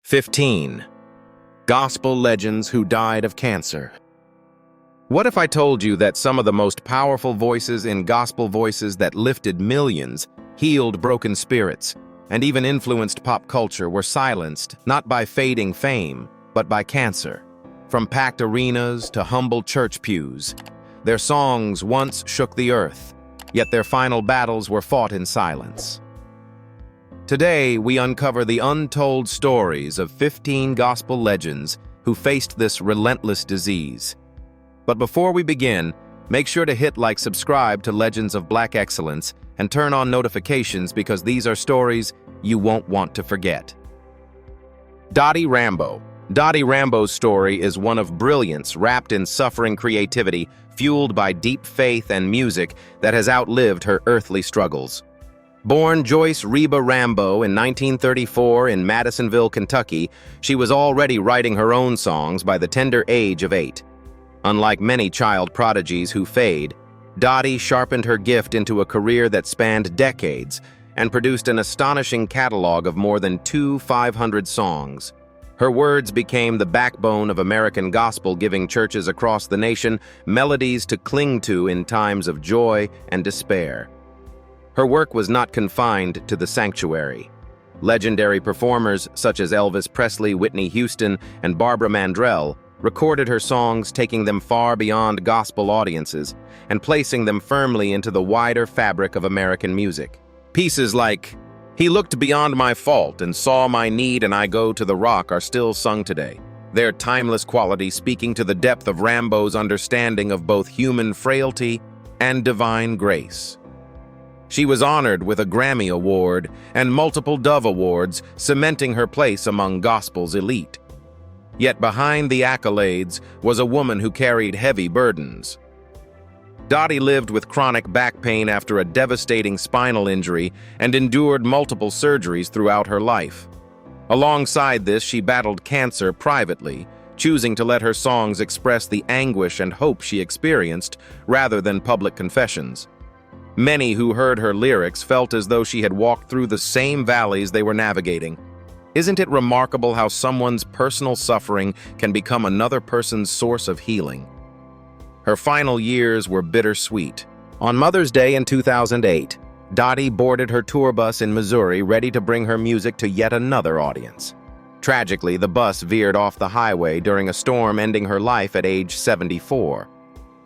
15. Gospel legends who died of cancer. What if I told you that some of the most powerful voices in gospel voices that lifted millions, healed broken spirits, and even influenced pop culture were silenced not by fading fame, but by cancer? From packed arenas to humble church pews, their songs once shook the earth, yet their final battles were fought in silence. Today, we uncover the untold stories of 15 gospel legends who faced this relentless disease. But before we begin, make sure to hit like, subscribe to Legends of Black Excellence, and turn on notifications because these are stories you won't want to forget. Dottie Rambo. Dottie Rambo's story is one of brilliance wrapped in suffering creativity, fueled by deep faith and music that has outlived her earthly struggles. Born Joyce Reba Rambo in 1934 in Madisonville, Kentucky, she was already writing her own songs by the tender age of 8. Unlike many child prodigies who fade, Dottie sharpened her gift into a career that spanned decades and produced an astonishing catalog of more than 2,500 songs. Her words became the backbone of American gospel, giving churches across the nation melodies to cling to in times of joy and despair. Her work was not confined to the sanctuary. Legendary performers such as Elvis Presley, Whitney Houston, and Barbara Mandrell recorded her songs, taking them far beyond gospel audiences and placing them firmly into the wider fabric of American music. Pieces like "He Looked Beyond My Fault and Saw My Need and I Go to the Rock" are still sung today, their timeless quality speaking to the depth of Rambo's understanding of both human frailty and divine grace. She was honored with a Grammy Award and multiple Dove Awards, cementing her place among gospel's elite. Yet behind the accolades was a woman who carried heavy burdens. Dottie lived with chronic back pain after a devastating spinal injury and endured multiple surgeries throughout her life. Alongside this, she battled cancer privately, choosing to let her songs express the anguish and hope she experienced rather than public confessions. Many who heard her lyrics felt as though she had walked through the same valleys they were navigating. Isn't it remarkable how someone's personal suffering can become another person's source of healing? Her final years were bittersweet. On Mother's Day in 2008, Dottie boarded her tour bus in Missouri, ready to bring her music to yet another audience. Tragically, the bus veered off the highway during a storm, ending her life at age 74.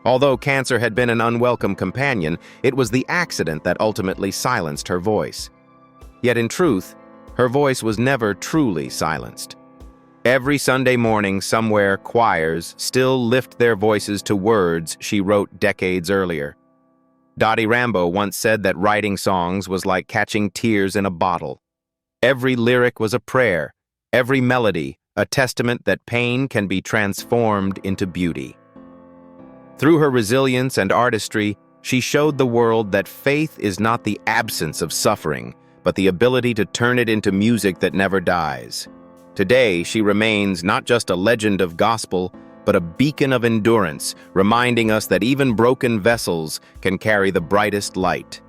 Although cancer had been an unwelcome companion, it was the accident that ultimately silenced her voice. Yet in truth, her voice was never truly silenced. Every Sunday morning somewhere, choirs still lift their voices to words she wrote decades earlier. Dottie Rambo once said that writing songs was like catching tears in a bottle. Every lyric was a prayer, every melody a testament that pain can be transformed into beauty. Through her resilience and artistry, she showed the world that faith is not the absence of suffering, but the ability to turn it into music that never dies. Today, she remains not just a legend of gospel, but a beacon of endurance, reminding us that even broken vessels can carry the brightest light.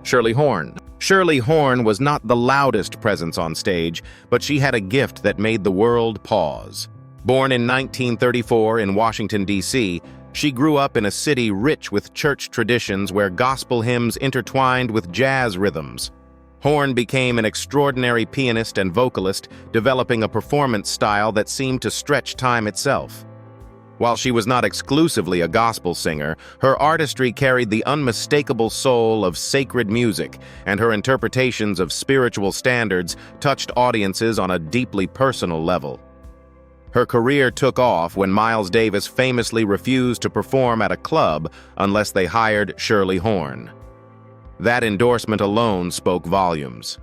Shirley Horn. Shirley Horn was not the loudest presence on stage, but she had a gift that made the world pause. Born in 1934 in Washington, D.C., she grew up in a city rich with church traditions where gospel hymns intertwined with jazz rhythms. Horn became an extraordinary pianist and vocalist, developing a performance style that seemed to stretch time itself. While she was not exclusively a gospel singer, her artistry carried the unmistakable soul of sacred music, and her interpretations of spiritual standards touched audiences on a deeply personal level. Her career took off when Miles Davis famously refused to perform at a club unless they hired Shirley Horn. That endorsement alone spoke volumes.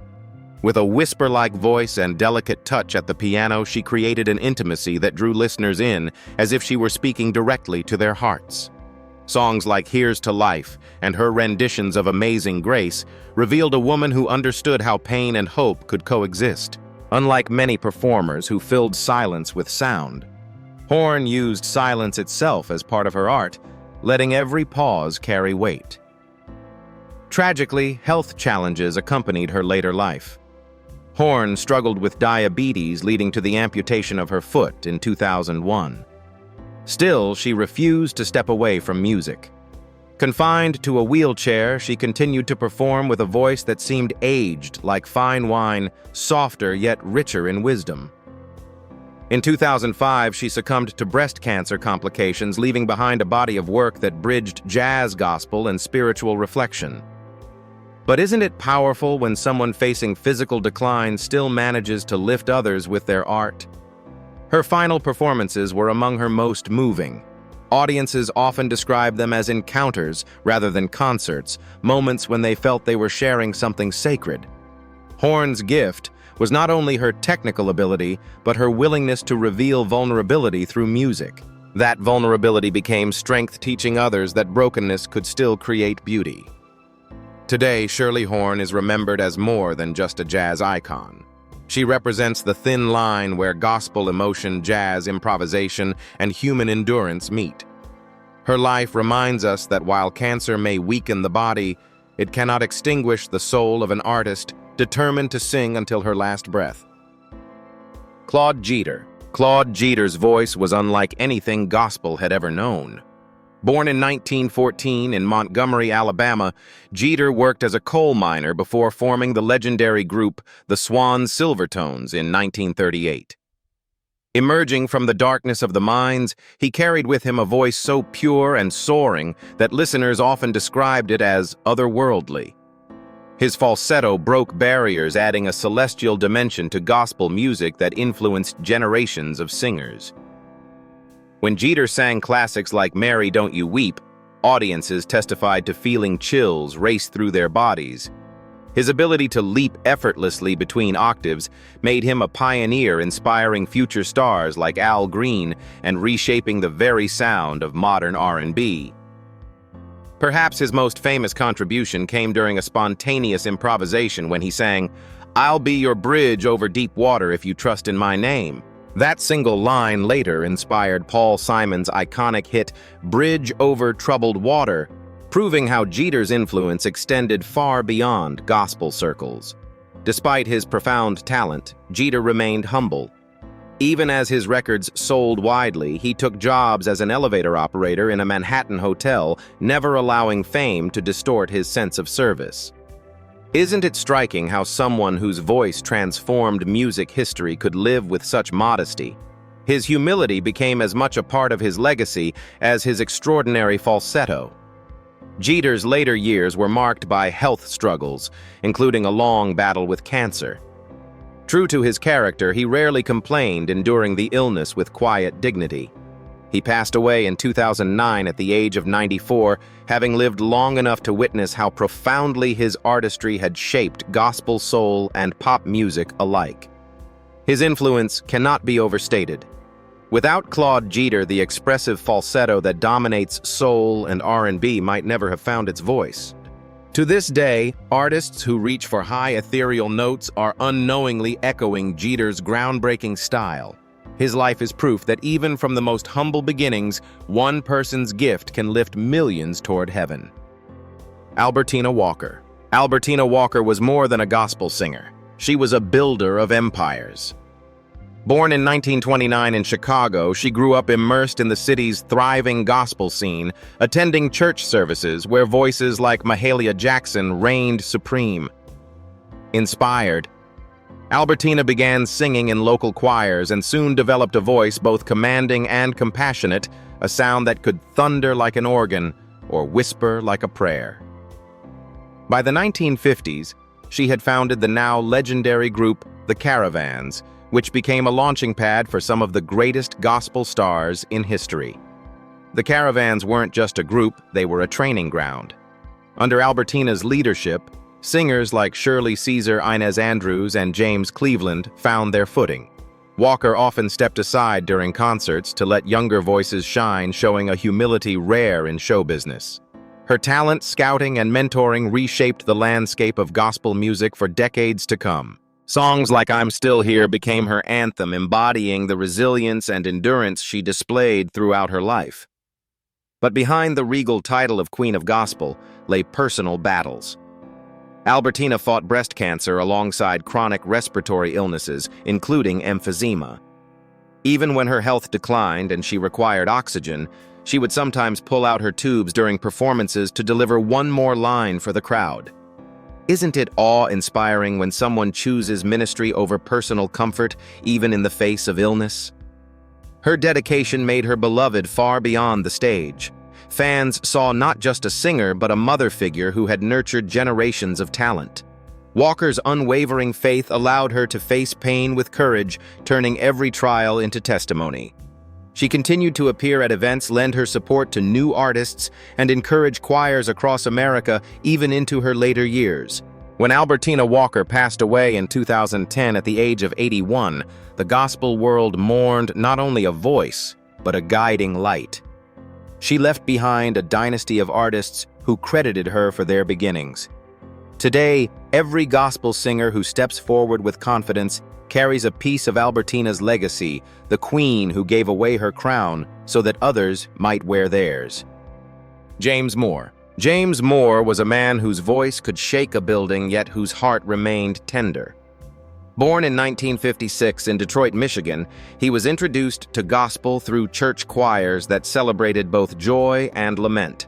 With a whisper-like voice and delicate touch at the piano, she created an intimacy that drew listeners in as if she were speaking directly to their hearts. Songs like "Here's to Life" and her renditions of "Amazing Grace" revealed a woman who understood how pain and hope could coexist. Unlike many performers who filled silence with sound, Horn used silence itself as part of her art, letting every pause carry weight. Tragically, health challenges accompanied her later life. Horn struggled with diabetes, leading to the amputation of her foot in 2001. Still, she refused to step away from music. Confined to a wheelchair, she continued to perform with a voice that seemed aged like fine wine, softer yet richer in wisdom. In 2005, she succumbed to breast cancer complications, leaving behind a body of work that bridged jazz, gospel, and spiritual reflection. But isn't it powerful when someone facing physical decline still manages to lift others with their art? Her final performances were among her most moving. Audiences often describe them as encounters rather than concerts, moments when they felt they were sharing something sacred. Horn's gift was not only her technical ability, but her willingness to reveal vulnerability through music. That vulnerability became strength, teaching others that brokenness could still create beauty. Today, Shirley Horn is remembered as more than just a jazz icon. She represents the thin line where gospel, emotion, jazz, improvisation, and human endurance meet. Her life reminds us that while cancer may weaken the body, it cannot extinguish the soul of an artist determined to sing until her last breath. Claude Jeter. Claude Jeter's voice was unlike anything gospel had ever known. Born in 1914 in Montgomery, Alabama, Jeter worked as a coal miner before forming the legendary group the Swan Silvertones in 1938. Emerging from the darkness of the mines, he carried with him a voice so pure and soaring that listeners often described it as otherworldly. His falsetto broke barriers, adding a celestial dimension to gospel music that influenced generations of singers. When Jeter sang classics like "Mary, Don't You Weep," audiences testified to feeling chills race through their bodies. His ability to leap effortlessly between octaves made him a pioneer, inspiring future stars like Al Green and reshaping the very sound of modern R&B. Perhaps his most famous contribution came during a spontaneous improvisation when he sang, "I'll be your bridge over deep water if you trust in my name." That single line later inspired Paul Simon's iconic hit, "Bridge Over Troubled Water," proving how Jeter's influence extended far beyond gospel circles. Despite his profound talent, Jeter remained humble. Even as his records sold widely, he took jobs as an elevator operator in a Manhattan hotel, never allowing fame to distort his sense of service. Isn't it striking how someone whose voice transformed music history could live with such modesty? His humility became as much a part of his legacy as his extraordinary falsetto. Jeter's later years were marked by health struggles, including a long battle with cancer. True to his character, he rarely complained, enduring the illness with quiet dignity. He passed away in 2009 at the age of 94, having lived long enough to witness how profoundly his artistry had shaped gospel, soul, and pop music alike. His influence cannot be overstated. Without Claude Jeter, the expressive falsetto that dominates soul and R&B might never have found its voice. To this day, artists who reach for high ethereal notes are unknowingly echoing Jeter's groundbreaking style. His life is proof that even from the most humble beginnings, one person's gift can lift millions toward heaven. Albertina Walker. Albertina Walker was more than a gospel singer. She was a builder of empires. Born in 1929 in Chicago, she grew up immersed in the city's thriving gospel scene, attending church services where voices like Mahalia Jackson reigned supreme. Inspired, Albertina began singing in local choirs and soon developed a voice both commanding and compassionate, a sound that could thunder like an organ or whisper like a prayer. By the 1950s, she had founded the now legendary group The Caravans, which became a launching pad for some of the greatest gospel stars in history. The Caravans weren't just a group, they were a training ground. Under Albertina's leadership, singers like Shirley Caesar, Inez Andrews, and James Cleveland found their footing. Walker often stepped aside during concerts to let younger voices shine, showing a humility rare in show business. Her talent, scouting, and mentoring reshaped the landscape of gospel music for decades to come. Songs like "I'm Still Here" became her anthem, embodying the resilience and endurance she displayed throughout her life. But behind the regal title of Queen of Gospel lay personal battles. Albertina fought breast cancer alongside chronic respiratory illnesses, including emphysema. Even when her health declined and she required oxygen, she would sometimes pull out her tubes during performances to deliver one more line for the crowd. Isn't it awe-inspiring when someone chooses ministry over personal comfort, even in the face of illness? Her dedication made her beloved far beyond the stage. Fans saw not just a singer but a mother figure who had nurtured generations of talent. Walker's unwavering faith allowed her to face pain with courage, turning every trial into testimony. She continued to appear at events, lend her support to new artists, and encourage choirs across America even into her later years. When Albertina Walker passed away in 2010 at the age of 81, the gospel world mourned not only a voice, but a guiding light. She left behind a dynasty of artists who credited her for their beginnings. Today, every gospel singer who steps forward with confidence carries a piece of Albertina's legacy, the queen who gave away her crown so that others might wear theirs. James Moore. James Moore was a man whose voice could shake a building, yet whose heart remained tender. Born in 1956 in Detroit, Michigan, he was introduced to gospel through church choirs that celebrated both joy and lament.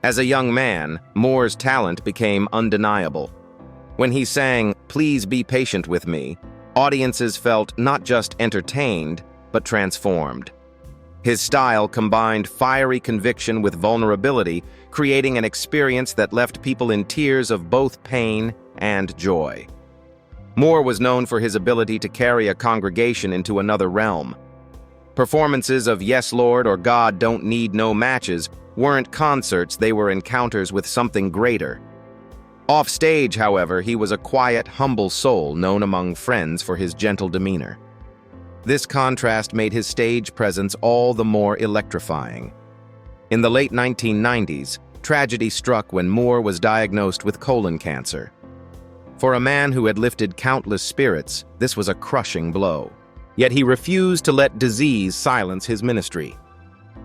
As a young man, Moore's talent became undeniable. When he sang, "Please Be Patient With Me," audiences felt not just entertained, but transformed. His style combined fiery conviction with vulnerability, creating an experience that left people in tears of both pain and joy. Moore was known for his ability to carry a congregation into another realm. Performances of "Yes, Lord" or "God Don't Need No Matches" weren't concerts, they were encounters with something greater. Off stage, however, he was a quiet, humble soul known among friends for his gentle demeanor. This contrast made his stage presence all the more electrifying. In the late 1990s, tragedy struck when Moore was diagnosed with colon cancer. For a man who had lifted countless spirits, this was a crushing blow. Yet he refused to let disease silence his ministry.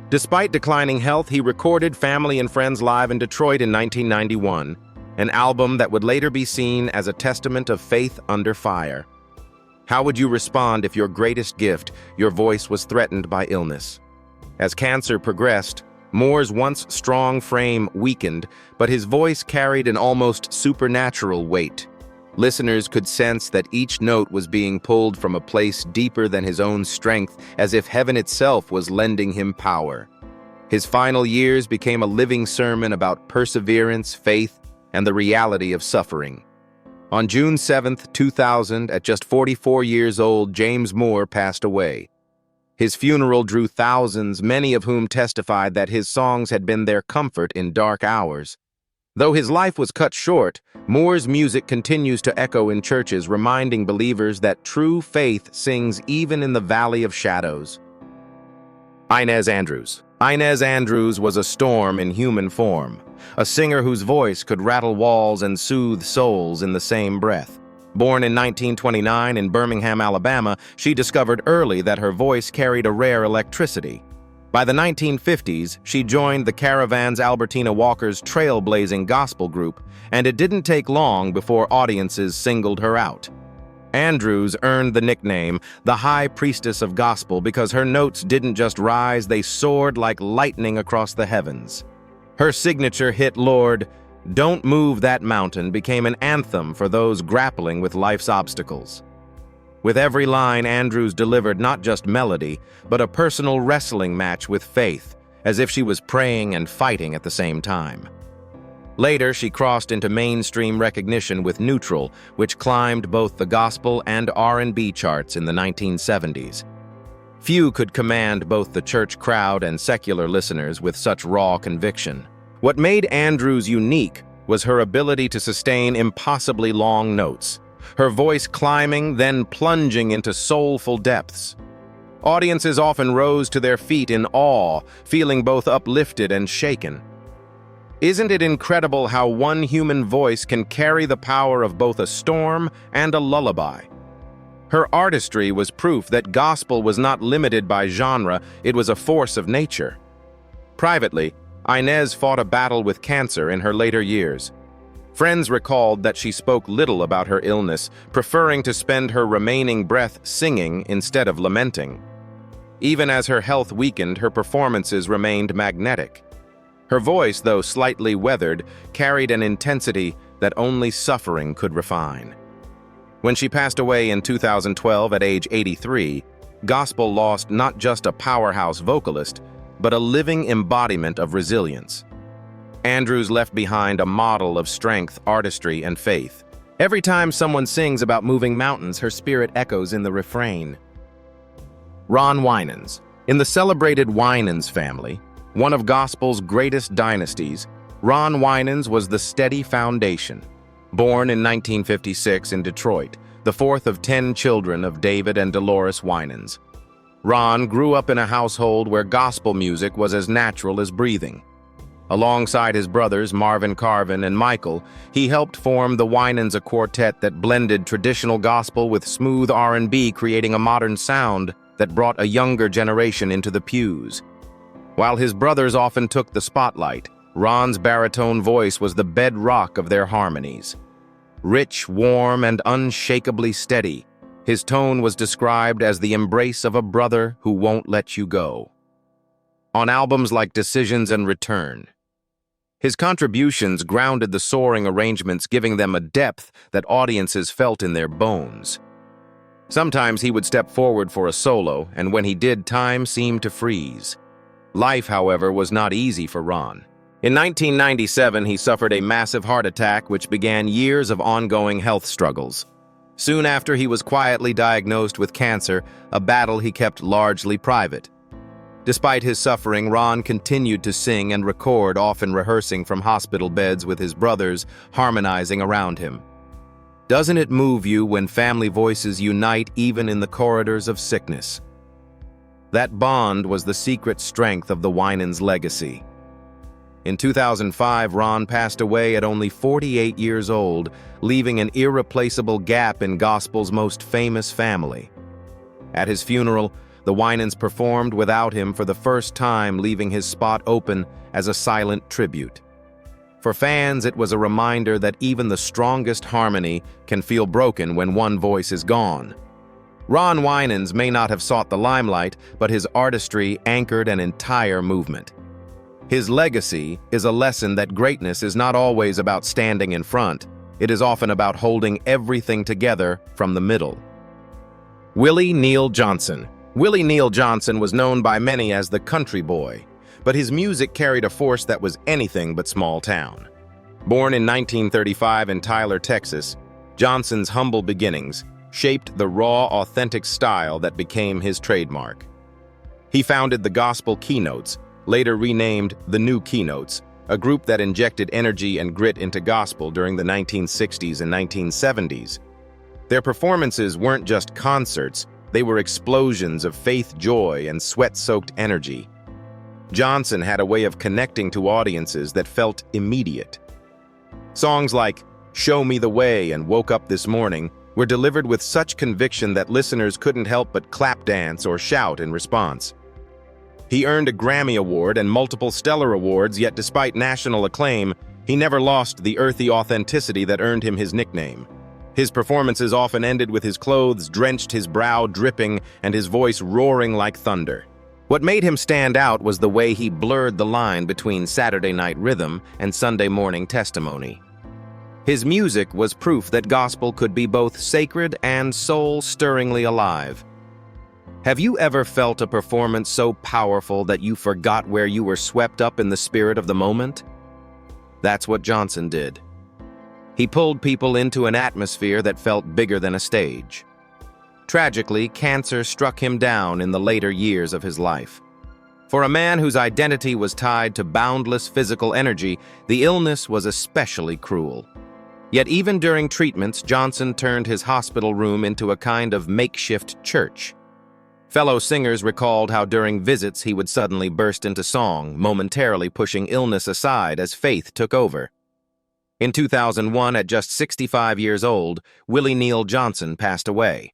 Despite declining health, he recorded Family and Friends Live in Detroit in 1991, an album that would later be seen as a testament of faith under fire. How would you respond if your greatest gift, your voice, was threatened by illness? As cancer progressed, Moore's once strong frame weakened, but his voice carried an almost supernatural weight. Listeners could sense that each note was being pulled from a place deeper than his own strength, as if heaven itself was lending him power. His final years became a living sermon about perseverance, faith, and the reality of suffering. On June 7, 2000, at just 44 years old, James Moore passed away. His funeral drew thousands, many of whom testified that his songs had been their comfort in dark hours. Though his life was cut short, Moore's music continues to echo in churches, reminding believers that true faith sings even in the valley of shadows. Inez Andrews. Inez Andrews was a storm in human form, a singer whose voice could rattle walls and soothe souls in the same breath. Born in 1929 in Birmingham, Alabama, she discovered early that her voice carried a rare electricity. By the 1950s, she joined the Caravan's Albertina Walker's trailblazing gospel group, and it didn't take long before audiences singled her out. Andrews earned the nickname, the High Priestess of Gospel, because her notes didn't just rise, they soared like lightning across the heavens. Her signature hit, "Lord, Don't Move That Mountain," became an anthem for those grappling with life's obstacles. With every line, Andrews delivered not just melody, but a personal wrestling match with faith, as if she was praying and fighting at the same time. Later, she crossed into mainstream recognition with Neutral, which climbed both the gospel and R&B charts in the 1970s. Few could command both the church crowd and secular listeners with such raw conviction. What made Andrews unique was her ability to sustain impossibly long notes, her voice climbing, then plunging into soulful depths. Audiences often rose to their feet in awe, feeling both uplifted and shaken. Isn't it incredible how one human voice can carry the power of both a storm and a lullaby? Her artistry was proof that gospel was not limited by genre, it was a force of nature. Privately, Inez fought a battle with cancer in her later years. Friends recalled that she spoke little about her illness, preferring to spend her remaining breath singing instead of lamenting. Even as her health weakened, her performances remained magnetic. Her voice, though slightly weathered, carried an intensity that only suffering could refine. When she passed away in 2012 at age 83, gospel lost not just a powerhouse vocalist, but a living embodiment of resilience. Andrews left behind a model of strength, artistry, and faith. Every time someone sings about moving mountains, her spirit echoes in the refrain. Ron Winans. In the celebrated Winans family, one of gospel's greatest dynasties, Ron Winans was the steady foundation. Born in 1956 in Detroit, the fourth of 10 children of David and Dolores Winans. Ron grew up in a household where gospel music was as natural as breathing. Alongside his brothers Marvin Carvin and Michael, he helped form the Winans, a quartet that blended traditional gospel with smooth R&B, creating a modern sound that brought a younger generation into the pews. While his brothers often took the spotlight, Ron's baritone voice was the bedrock of their harmonies. Rich, warm, and unshakably steady, his tone was described as the embrace of a brother who won't let you go. On albums like Decisions and Return, his contributions grounded the soaring arrangements, giving them a depth that audiences felt in their bones. Sometimes he would step forward for a solo, and when he did, time seemed to freeze. Life, however, was not easy for Ron. In 1997, he suffered a massive heart attack, which began years of ongoing health struggles. Soon after, he was quietly diagnosed with cancer, a battle he kept largely private. Despite his suffering, Ron continued to sing and record, often rehearsing from hospital beds with his brothers, harmonizing around him. Doesn't it move you when family voices unite even in the corridors of sickness? That bond was the secret strength of the Winans legacy. In 2005, Ron passed away at only 48 years old, leaving an irreplaceable gap in gospel's most famous family. At his funeral, the Winans performed without him for the first time, leaving his spot open as a silent tribute. For fans, it was a reminder that even the strongest harmony can feel broken when one voice is gone. Ron Winans may not have sought the limelight, but his artistry anchored an entire movement. His legacy is a lesson that greatness is not always about standing in front. It is often about holding everything together from the middle. Willie Neal Johnson. Willie Neal Johnson was known by many as the country boy, but his music carried a force that was anything but small town. Born in 1935 in Tyler, Texas, Johnson's humble beginnings shaped the raw, authentic style that became his trademark. He founded the Gospel Keynotes, later renamed the New Keynotes, a group that injected energy and grit into gospel during the 1960s and 1970s. Their performances weren't just concerts, they were explosions of faith, joy, and sweat-soaked energy. Johnson had a way of connecting to audiences that felt immediate. Songs like "Show Me the Way" and "Woke Up This Morning" were delivered with such conviction that listeners couldn't help but clap dance or shout in response. He earned a Grammy Award and multiple Stellar Awards, yet despite national acclaim, he never lost the earthy authenticity that earned him his nickname. His performances often ended with his clothes drenched, his brow dripping, and his voice roaring like thunder. What made him stand out was the way he blurred the line between Saturday night rhythm and Sunday morning testimony. His music was proof that gospel could be both sacred and soul-stirringly alive. Have you ever felt a performance so powerful that you forgot where you were, swept up in the spirit of the moment? That's what Johnson did. He pulled people into an atmosphere that felt bigger than a stage. Tragically, cancer struck him down in the later years of his life. For a man whose identity was tied to boundless physical energy, the illness was especially cruel. Yet even during treatments, Johnson turned his hospital room into a kind of makeshift church. Fellow singers recalled how during visits he would suddenly burst into song, momentarily pushing illness aside as faith took over. In 2001, at just 65 years old, Willie Neal Johnson passed away.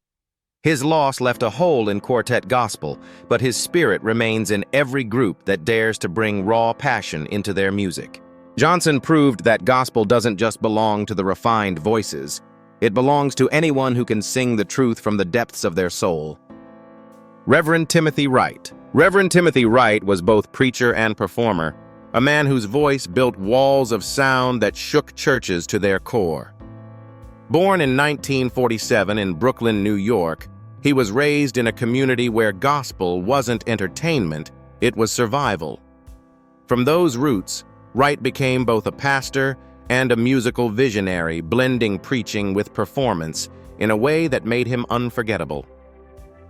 His loss left a hole in quartet gospel, but his spirit remains in every group that dares to bring raw passion into their music. Johnson proved that gospel doesn't just belong to the refined voices. It belongs to anyone who can sing the truth from the depths of their soul. Reverend Timothy Wright. Reverend Timothy Wright was both preacher and performer, a man whose voice built walls of sound that shook churches to their core. Born in 1947 in Brooklyn, New York, he was raised in a community where gospel wasn't entertainment, it was survival. From those roots, Wright became both a pastor and a musical visionary, blending preaching with performance in a way that made him unforgettable.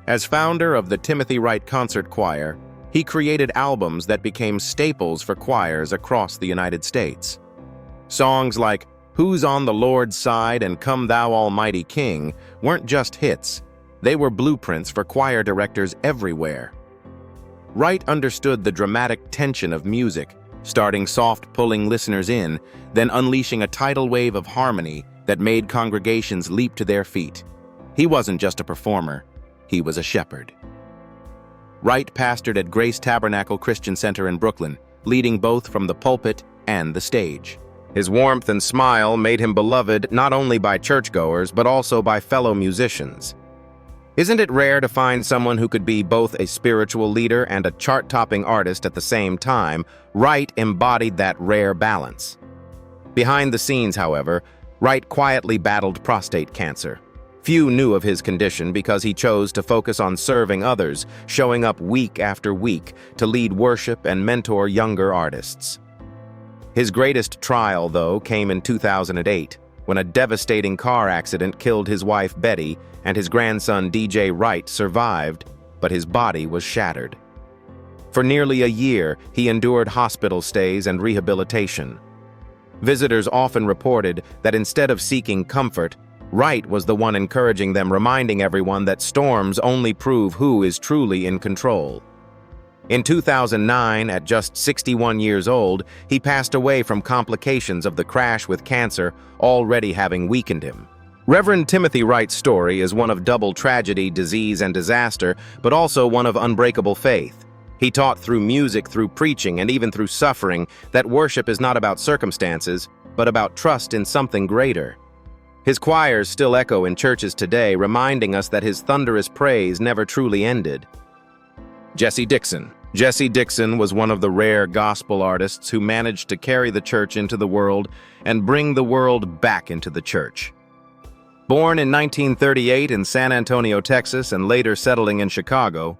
As founder of the Timothy Wright Concert Choir, he created albums that became staples for choirs across the United States. Songs like "Who's on the Lord's Side" and "Come Thou Almighty King" weren't just hits, they were blueprints for choir directors everywhere. Wright understood the dramatic tension of music, starting soft, pulling listeners in, then unleashing a tidal wave of harmony that made congregations leap to their feet. He wasn't just a performer, he was a shepherd. Wright pastored at Grace Tabernacle Christian Center in Brooklyn, leading both from the pulpit and the stage. His warmth and smile made him beloved not only by churchgoers but also by fellow musicians. Isn't it rare to find someone who could be both a spiritual leader and a chart-topping artist at the same time? Wright embodied that rare balance. Behind the scenes, however, Wright quietly battled prostate cancer. Few knew of his condition because he chose to focus on serving others, showing up week after week to lead worship and mentor younger artists. His greatest trial, though, came in 2008, when a devastating car accident killed his wife Betty and his grandson DJ Wright survived, but his body was shattered. For nearly a year, he endured hospital stays and rehabilitation. Visitors often reported that instead of seeking comfort, Wright was the one encouraging them, reminding everyone that storms only prove who is truly in control. In 2009, at just 61 years old, he passed away from complications of the crash with cancer already having weakened him. Reverend Timothy Wright's story is one of double tragedy, disease, and disaster, but also one of unbreakable faith. He taught through music, through preaching, and even through suffering that worship is not about circumstances, but about trust in something greater. His choirs still echo in churches today, reminding us that his thunderous praise never truly ended. Jesse Dixon. Jesse Dixon was one of the rare gospel artists who managed to carry the church into the world and bring the world back into the church. Born in 1938 in San Antonio, Texas, and later settling in Chicago,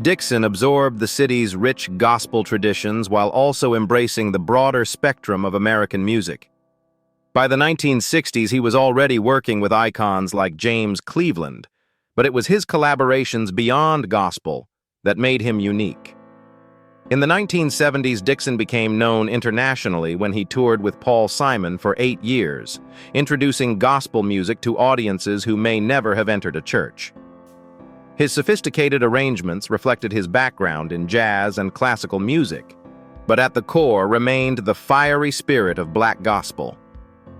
Dixon absorbed the city's rich gospel traditions while also embracing the broader spectrum of American music. By the 1960s, he was already working with icons like James Cleveland, but it was his collaborations beyond gospel that made him unique. In the 1970s, Dixon became known internationally when he toured with Paul Simon for 8 years, introducing gospel music to audiences who may never have entered a church. His sophisticated arrangements reflected his background in jazz and classical music, but at the core remained the fiery spirit of black gospel.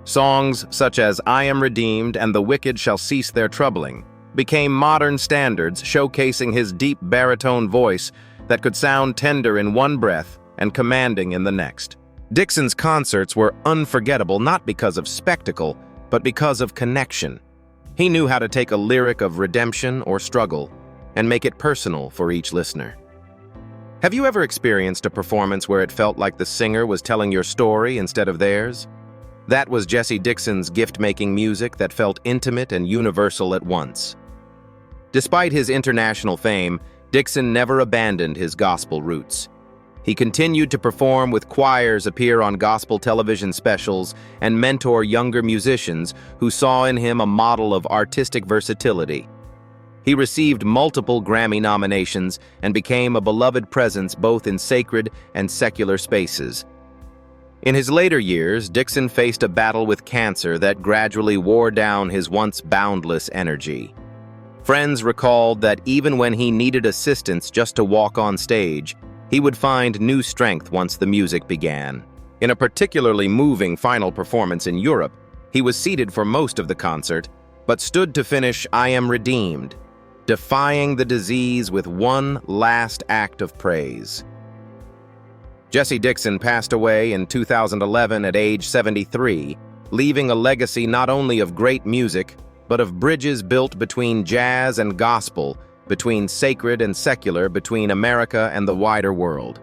Songs such as "I Am Redeemed" and "The Wicked Shall Cease Their Troubling" became modern standards, showcasing his deep baritone voice that could sound tender in one breath and commanding in the next. Dixon's concerts were unforgettable not because of spectacle, but because of connection. He knew how to take a lyric of redemption or struggle and make it personal for each listener. Have you ever experienced a performance where it felt like the singer was telling your story instead of theirs? That was Jesse Dixon's gift-making music that felt intimate and universal at once. Despite his international fame, Dixon never abandoned his gospel roots. He continued to perform with choirs, appear on gospel television specials, and mentor younger musicians who saw in him a model of artistic versatility. He received multiple Grammy nominations and became a beloved presence both in sacred and secular spaces. In his later years, Dixon faced a battle with cancer that gradually wore down his once boundless energy. Friends recalled that even when he needed assistance just to walk on stage, he would find new strength once the music began. In a particularly moving final performance in Europe, he was seated for most of the concert, but stood to finish "I Am Redeemed," defying the disease with one last act of praise. Jesse Dixon passed away in 2011 at age 73, leaving a legacy not only of great music, but of bridges built between jazz and gospel, between sacred and secular, between America and the wider world.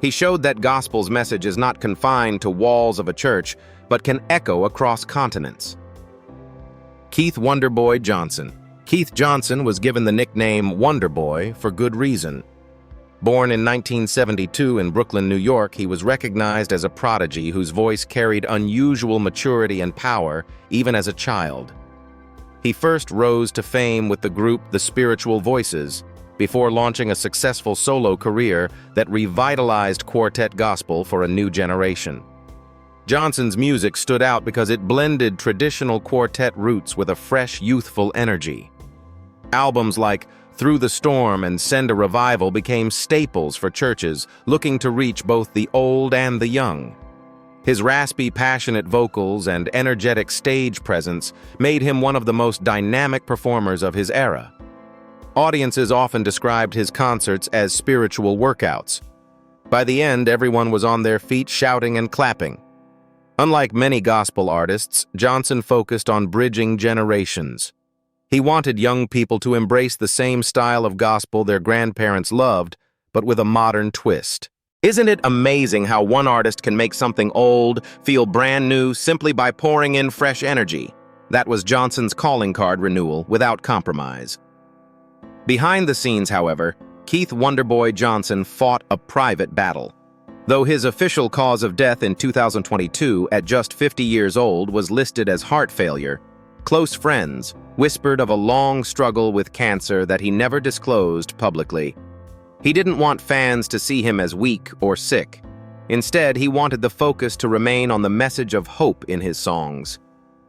He showed that gospel's message is not confined to walls of a church, but can echo across continents. Keith Wonderboy Johnson. Keith Johnson was given the nickname Wonderboy for good reason. Born in 1972 in Brooklyn, New York, he was recognized as a prodigy whose voice carried unusual maturity and power even as a child. He first rose to fame with the group The Spiritual Voices, before launching a successful solo career that revitalized quartet gospel for a new generation. Johnson's music stood out because it blended traditional quartet roots with a fresh, youthful energy. Albums like Through the Storm and Send a Revival became staples for churches looking to reach both the old and the young. His raspy, passionate vocals and energetic stage presence made him one of the most dynamic performers of his era. Audiences often described his concerts as spiritual workouts. By the end, everyone was on their feet shouting and clapping. Unlike many gospel artists, Johnson focused on bridging generations. He wanted young people to embrace the same style of gospel their grandparents loved, but with a modern twist. Isn't it amazing how one artist can make something old feel brand new simply by pouring in fresh energy? That was Johnson's calling card renewal without compromise. Behind the scenes, however, Keith Wonderboy Johnson fought a private battle. Though his official cause of death in 2022, at just 50 years old, was listed as heart failure, close friends whispered of a long struggle with cancer that he never disclosed publicly. He didn't want fans to see him as weak or sick. Instead, he wanted the focus to remain on the message of hope in his songs.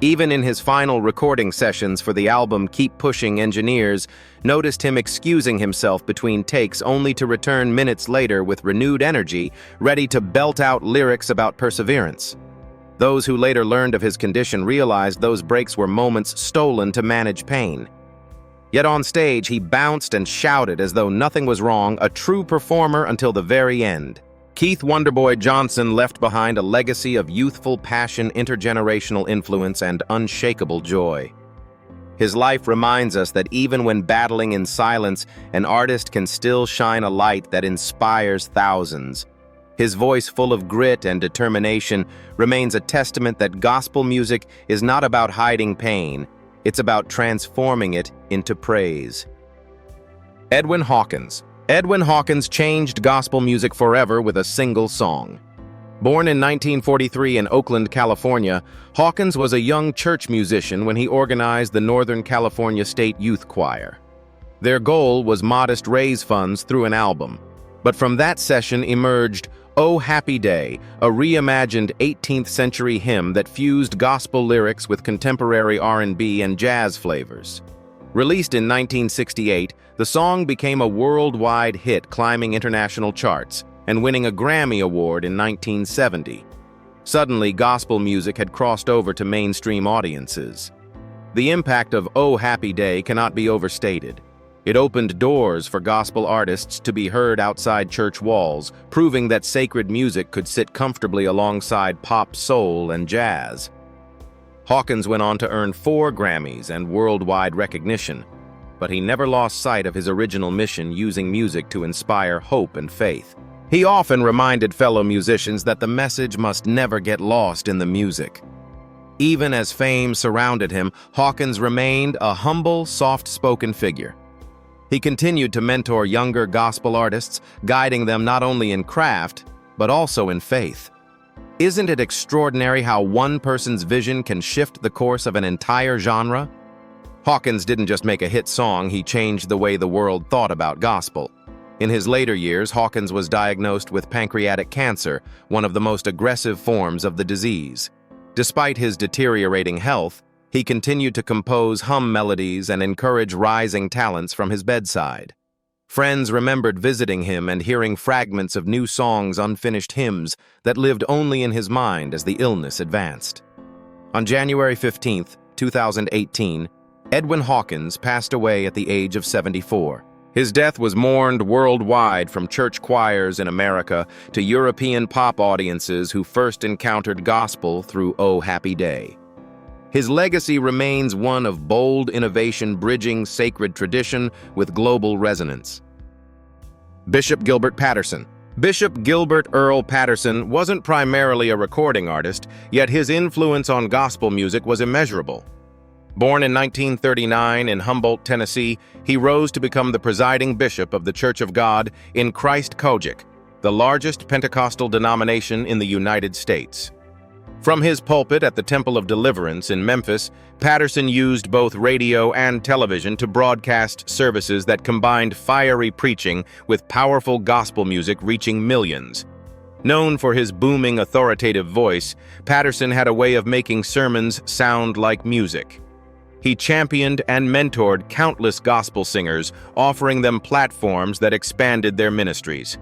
Even in his final recording sessions for the album Keep Pushing, engineers noticed him excusing himself between takes only to return minutes later with renewed energy, ready to belt out lyrics about perseverance. Those who later learned of his condition realized those breaks were moments stolen to manage pain. Yet on stage, he bounced and shouted as though nothing was wrong, a true performer until the very end. Keith Wonderboy Johnson left behind a legacy of youthful passion, intergenerational influence, and unshakable joy. His life reminds us that even when battling in silence, an artist can still shine a light that inspires thousands. His voice, full of grit and determination, remains a testament that gospel music is not about hiding pain, it's about transforming it into praise. Edwin Hawkins. Edwin Hawkins changed gospel music forever with a single song. Born in 1943 in Oakland, California, Hawkins was a young church musician when he organized the Northern California State Youth Choir. Their goal was modest raise funds through an album. But from that session emerged "Oh Happy Day," a reimagined 18th century hymn that fused gospel lyrics with contemporary R&B and jazz flavors. Released in 1968, the song became a worldwide hit, climbing international charts and winning a Grammy Award in 1970. Suddenly, gospel music had crossed over to mainstream audiences. The impact of "Oh Happy Day" cannot be overstated. It opened doors for gospel artists to be heard outside church walls, proving that sacred music could sit comfortably alongside pop, soul, and jazz. Hawkins went on to earn 4 Grammys and worldwide recognition, but he never lost sight of his original mission, using music to inspire hope and faith. He often reminded fellow musicians that the message must never get lost in the music. Even as fame surrounded him, Hawkins remained a humble, soft-spoken figure. He continued to mentor younger gospel artists, guiding them not only in craft, but also in faith. Isn't it extraordinary how one person's vision can shift the course of an entire genre? Hawkins didn't just make a hit song, he changed the way the world thought about gospel. In his later years, Hawkins was diagnosed with pancreatic cancer, one of the most aggressive forms of the disease. Despite his deteriorating health, he continued to compose hum melodies and encourage rising talents from his bedside. Friends remembered visiting him and hearing fragments of new songs, unfinished hymns that lived only in his mind as the illness advanced. On January 15, 2018, Edwin Hawkins passed away at the age of 74. His death was mourned worldwide, from church choirs in America to European pop audiences who first encountered gospel through Oh Happy Day. His legacy remains one of bold innovation bridging sacred tradition with global resonance. Bishop Gilbert Patterson. Bishop Gilbert Earl Patterson wasn't primarily a recording artist, yet his influence on gospel music was immeasurable. Born in 1939 in Humboldt, Tennessee, he rose to become the presiding bishop of the Church of God in Christ Kojic, the largest Pentecostal denomination in the United States. From his pulpit at the Temple of Deliverance in Memphis, Patterson used both radio and television to broadcast services that combined fiery preaching with powerful gospel music reaching millions. Known for his booming, authoritative voice, Patterson had a way of making sermons sound like music. He championed and mentored countless gospel singers, offering them platforms that expanded their ministries.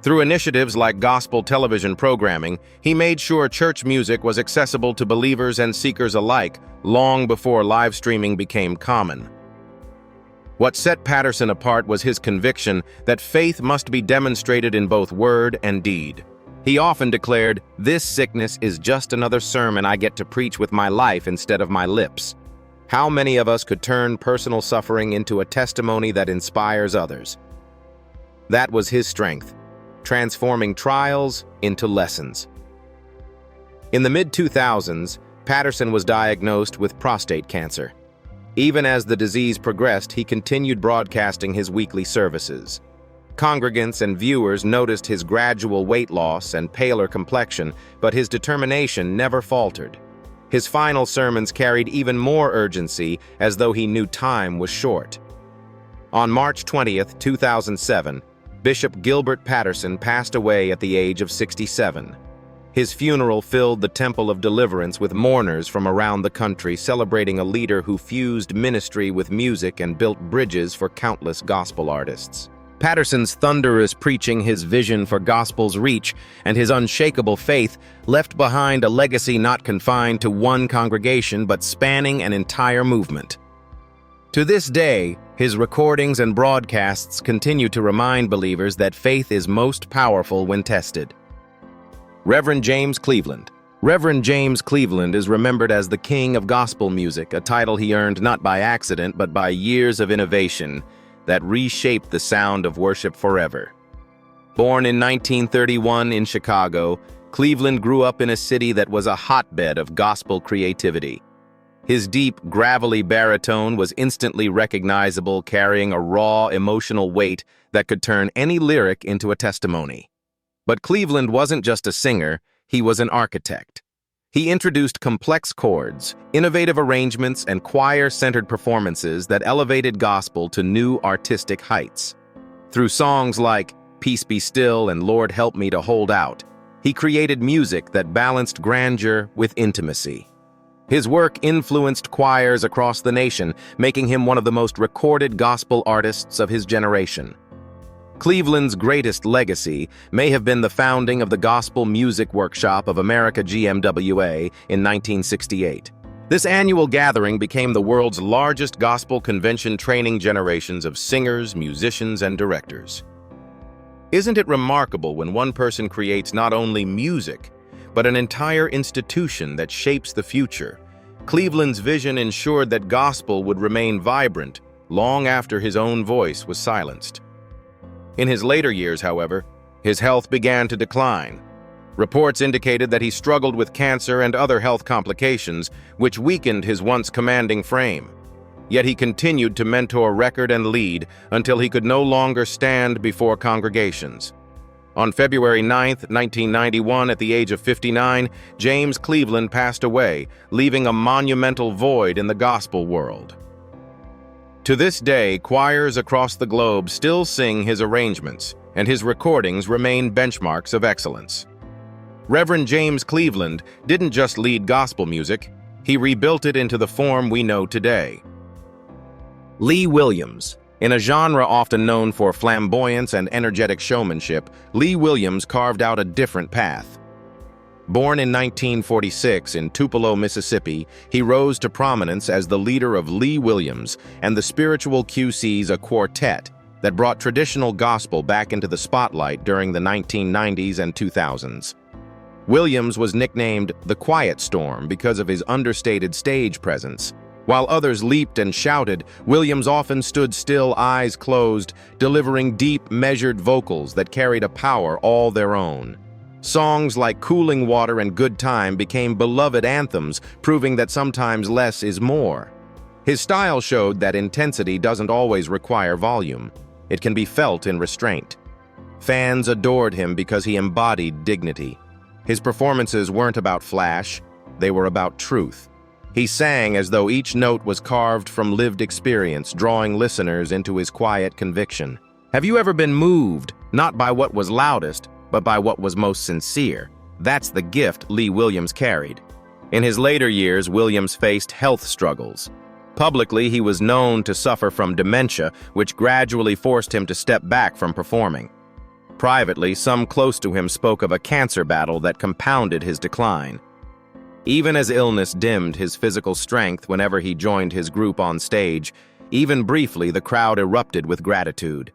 Through initiatives like gospel television programming, he made sure church music was accessible to believers and seekers alike, long before live streaming became common. What set Patterson apart was his conviction that faith must be demonstrated in both word and deed. He often declared, "This sickness is just another sermon I get to preach with my life instead of my lips." How many of us could turn personal suffering into a testimony that inspires others? That was his strength, transforming trials into lessons. In the mid-2000s, Patterson was diagnosed with prostate cancer. Even as the disease progressed, he continued broadcasting his weekly services. Congregants and viewers noticed his gradual weight loss and paler complexion, but his determination never faltered. His final sermons carried even more urgency, as though he knew time was short. On March 20th, 2007, Bishop Gilbert Patterson passed away at the age of 67. His funeral filled the Temple of Deliverance with mourners from around the country, celebrating a leader who fused ministry with music and built bridges for countless gospel artists. Patterson's thunderous preaching, his vision for gospel's reach, and his unshakable faith left behind a legacy not confined to one congregation but spanning an entire movement. To this day, his recordings and broadcasts continue to remind believers that faith is most powerful when tested. Reverend James Cleveland. Reverend James Cleveland is remembered as the king of gospel music, a title he earned not by accident but by years of innovation that reshaped the sound of worship forever. Born in 1931 in Chicago, Cleveland grew up in a city that was a hotbed of gospel creativity. His deep, gravelly baritone was instantly recognizable, carrying a raw, emotional weight that could turn any lyric into a testimony. But Cleveland wasn't just a singer, he was an architect. He introduced complex chords, innovative arrangements, and choir-centered performances that elevated gospel to new artistic heights. Through songs like Peace Be Still and Lord Help Me to Hold Out, he created music that balanced grandeur with intimacy. His work influenced choirs across the nation, making him one of the most recorded gospel artists of his generation. Cleveland's greatest legacy may have been the founding of the Gospel Music Workshop of America GMWA in 1968. This annual gathering became the world's largest gospel convention, training generations of singers, musicians, and directors. Isn't it remarkable when one person creates not only music, but an entire institution that shapes the future? Cleveland's vision ensured that gospel would remain vibrant long after his own voice was silenced. In his later years, however, his health began to decline. Reports indicated that he struggled with cancer and other health complications, which weakened his once commanding frame. Yet he continued to mentor, record, and lead until he could no longer stand before congregations. On February 9, 1991, at the age of 59, James Cleveland passed away, leaving a monumental void in the gospel world. To this day, choirs across the globe still sing his arrangements, and his recordings remain benchmarks of excellence. Reverend James Cleveland didn't just lead gospel music, he rebuilt it into the form we know today. Lee Williams. In a genre often known for flamboyance and energetic showmanship, Lee Williams carved out a different path. Born in 1946 in Tupelo, Mississippi, he rose to prominence as the leader of Lee Williams and the Spiritual QC's A Quartet, that brought traditional gospel back into the spotlight during the 1990s and 2000s. Williams was nicknamed the Quiet Storm because of his understated stage presence. While others leaped and shouted, Williams often stood still, eyes closed, delivering deep, measured vocals that carried a power all their own. Songs like Cooling Water and Good Time became beloved anthems, proving that sometimes less is more. His style showed that intensity doesn't always require volume. It can be felt in restraint. Fans adored him because he embodied dignity. His performances weren't about flash, they were about truth. He sang as though each note was carved from lived experience, drawing listeners into his quiet conviction. Have you ever been moved, not by what was loudest, but by what was most sincere? That's the gift Lee Williams carried. In his later years, Williams faced health struggles. Publicly, he was known to suffer from dementia, which gradually forced him to step back from performing. Privately, some close to him spoke of a cancer battle that compounded his decline. Even as illness dimmed his physical strength whenever he joined his group on stage, even briefly the crowd erupted with gratitude.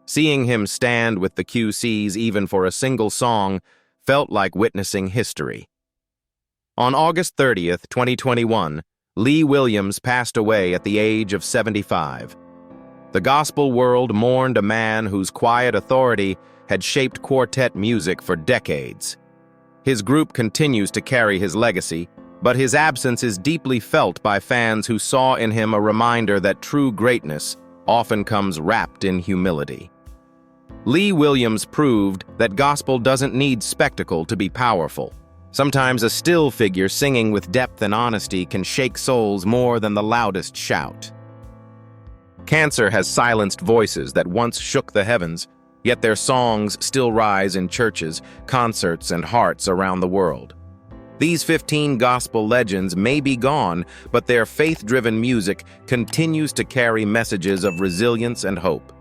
Seeing him stand with the QCs even for a single song felt like witnessing history. On August 30th, 2021, Lee Williams passed away at the age of 75. The gospel world mourned a man whose quiet authority had shaped quartet music for decades. His group continues to carry his legacy, but his absence is deeply felt by fans who saw in him a reminder that true greatness often comes wrapped in humility. Lee Williams proved that gospel doesn't need spectacle to be powerful. Sometimes a still figure singing with depth and honesty can shake souls more than the loudest shout. Cancer has silenced voices that once shook the heavens, yet their songs still rise in churches, concerts, and hearts around the world. These 15 gospel legends may be gone, but their faith-driven music continues to carry messages of resilience and hope.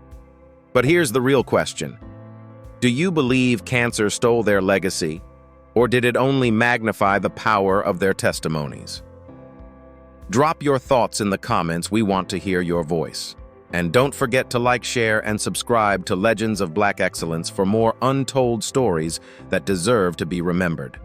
But here's the real question. Do you believe cancer stole their legacy, or did it only magnify the power of their testimonies? Drop your thoughts in the comments. We want to hear your voice. And don't forget to like, share, and subscribe to Legends of Black Excellence for more untold stories that deserve to be remembered.